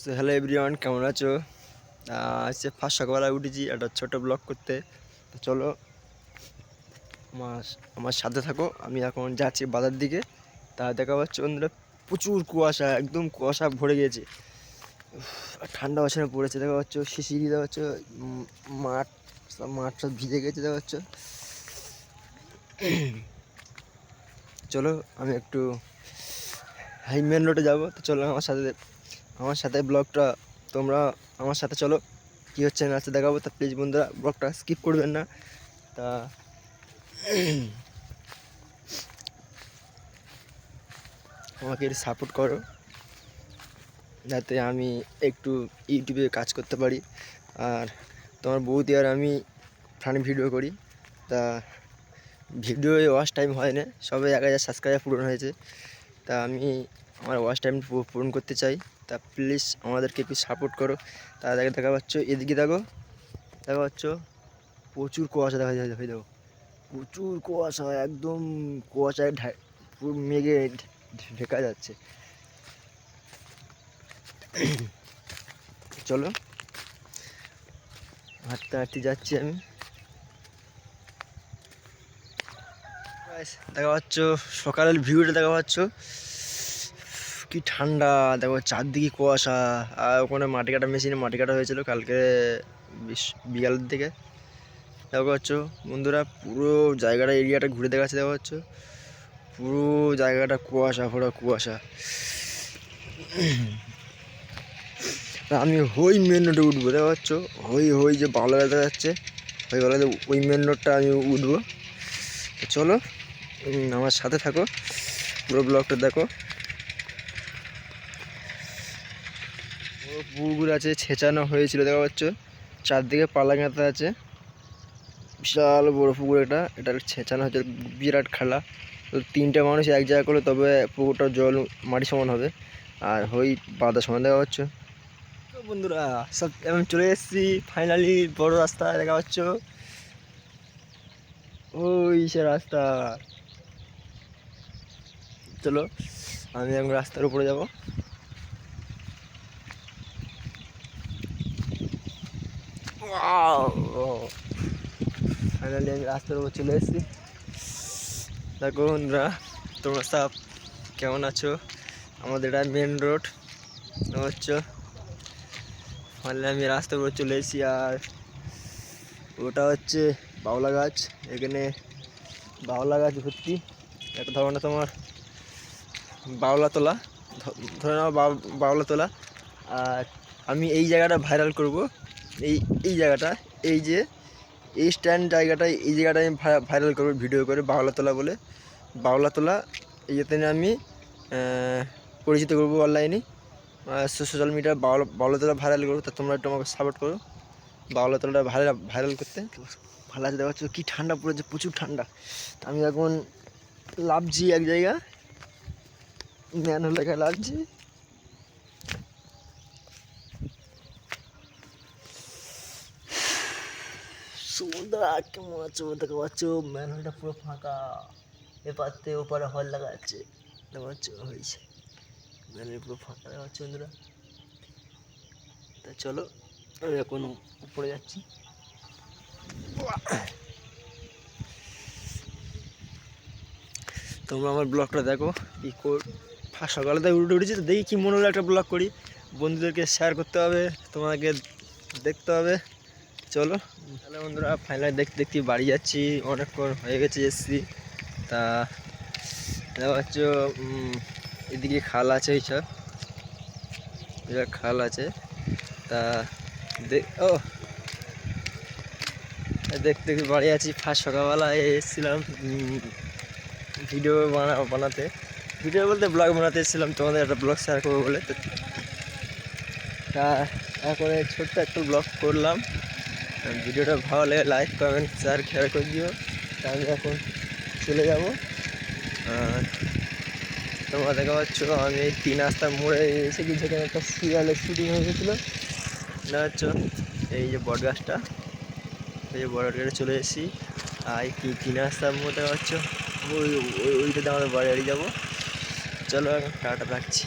So hello everyone, কেমন আছো? আজকে ফার্স্ট সকালবেলা উঠেছি একটা ছোটো ব্লগ করতে। তো চলো আমার আমার সাথে থাকো। আমি এখন যাচ্ছি বাজার দিকে। তা দেখা পাচ্ছ বন্ধুরা, প্রচুর কুয়াশা, একদম কুয়াশা ভরে গিয়েছে। ঠান্ডা বছরে পড়েছে, দেখা পাচ্ছ শিশিরি, দেখা পাচ্ছ মাঠ মাঠ সব ভিজে গেছে, দেখা পাচ্ছ। চলো আমি একটু হাই মেন রোডে যাবো। তো চলো আমার সাথে ব্লগটা তোমরা আমার সাথে চলো, কী হচ্ছে না হচ্ছে দেখাবো। তা প্লিজ বন্ধুরা ব্লগটা স্কিপ করবেন না। তা আমাকে একটু সাপোর্ট করো, যাতে আমি একটু ইউটিউবে কাজ করতে পারি। আর তোমার বৌদি আর আমি ফানি ভিডিও করি। তা ভিডিও ওয়াচ টাইম হয় না, সবে 1000 সাবস্ক্রাইবার পূরণ হয়েছে। তা আমি আমার ওয়াচ টাইম পূরণ করতে চাই। তা প্লিজ আমাদেরকে একটু সাপোর্ট করো। তা দেখা পাচ্ছ, এদিকে দেখা পাচ্ছ প্রচুর কুয়াশা দেখা যায়। দেখো প্রচুর কুয়াশা, একদম কুয়াশায় পুরো মেঘে ঢেকা যাচ্ছে। চলো হাঁটতে হাঁটতে যাচ্ছি আমি। দেখা পাচ্ছ সকালের ভিউটা, দেখা পাচ্ছ কি ঠান্ডা, দেখো চারদিকে কুয়াশা। আর ওখানে মাটি কাটা মেশিনে মাটি কাটা হয়েছিল কালকে বিকালের দিকে। দেখা পাচ্ছ বন্ধুরা, পুরো জায়গাটা এরিয়াটা ঘুরে দেখাচ্ছে। দেখা পাচ্ছ পুরো জায়গাটা কুয়াশা, পুরো কুয়াশা। আমি ওই মেন রোডে উঠবো, দেখা পাচ্ছ ওই যে ভালো দেখা যাচ্ছে, ওই ভালো ওই মেন রোডটা আমি উঠবো। তো চলো আমার সাথে থাকো, পুরো ব্লগটা দেখো। পুরো পুকুর আছে, ছেঁচানো হয়েছিল, দেখা পাচ্ছ চারদিকে পালা গাঁথা আছে। বিশাল বড় পুকুর, এটা ছেঁচানো হয়েছে, বিরাট খেলা। তো 3টে মানুষ এক জায়গা করলে তবে পুকুরটার জল মাটি সমান হবে, আর ওই বাঁধা সমান। দেখা পাচ্ছ তো বন্ধুরা, সব আমি চলে এসেছি ফাইনালি বড় রাস্তা, দেখা পাচ্ছ ওই সে রাস্তা। চলো আমি এখন রাস্তার উপরে যাব। ফাইনালি আমি রাস্তার উপর চলে এসেছি। দেখো বন্ধুরা, তোমরা সব কেমন আছো? আমাদের এটা মেন রোড, হচ্ছে ফাইনালি আমি রাস্তার উপর চলে এসেছি। আর ওটা হচ্ছে বাউলা গাছ, এখানে বাউলা গাছ ভর্তি। একটা ধরনের তোমার বাউলা তোলা, ধরে নাও বাউলা তোলা। আর আমি এই জায়গাটা ভাইরাল করব, এই এই জায়গাটা, এই যে এই স্ট্যান্ড জায়গাটায়, এই জায়গাটায় আমি ভাইরাল করবো ভিডিও করে, বাউলা তোলা বলে। বাউলা তোলা এই যাতে আমি পরিচিত করবো অনলাইনে, সোশ্যাল মিডিয়া। বাউলা তোলা ভাইরাল করবো। তা তোমরা একটু আমাকে সাপোর্ট করো বাউলা তোলাটা ভাইরাল করতে। ভালো আছে, দেখা পাচ্ছ কী ঠান্ডা পড়েছে, প্রচুর ঠান্ডা। আমি এখন লাভছি এক জায়গা, ম্যান লেখা লাভছি। সুন্দর কেমন আছো? দেখা পাচ্ছ ম্যানহোলটা পুরো ফাঁকা, এপার থেকে ওপারে হল লাগা যাচ্ছে। দেখা পাচ্ছ হয়েছে ম্যানহোল পুরো ফাঁকা, দেখা পাচ্ছ বন্ধুরা। তা চলো আমি এখন উপরে যাচ্ছি। তোমরা আমার ব্লগটা দেখো। ফার্স্ট সকালে তো উঠেছি, তো দেখি কী মনে হলো একটা ব্লগ করি, বন্ধুদেরকে শেয়ার করতে হবে, তোমাকে দেখতে হবে। চলো তাহলে বন্ধুরা, ফাইনালি দেখতে দেখতে বাড়ি যাচ্ছি, অনেকক্ষণ হয়ে গেছে এসছি। তা দেখা পাচ্ছ এদিকে খাল আছে, এইসব এটা খাল আছে। তা দেখতে দেখতে বাড়ি আছি। ফার্স্ট সকালবেলায় এসেছিলাম ভিডিও বানাতে, ভিডিও বলতে ব্লগ বানাতে এসেছিলাম, তোমাদের একটা ব্লগ শেয়ার করবো বলে। তা এখন ছোট্ট একটা ব্লগ করলাম। ভিডিওটা ভালো লাগে লাইক কমেন্ট শেয়ার খেয়াল করে দিও। তা আমি এখন চলে যাব। তোমরা দেখা পাচ্ছ আমি এই 3 রাস্তার মোড়ে এসে কি, যেখানে একটা সিরিয়ালের শুটিং হয়ে গেছিলো, দেখা পাচ্ছ এই যে বট গাছটা, এই যে বট গাছে চলে এসেছি। আর এই 3 রাস্তার মোড়ে দেখা পাচ্ছ ওইটাতে আমাদের বাড়ি যাবো। চলো এখন টাটা রাখছি।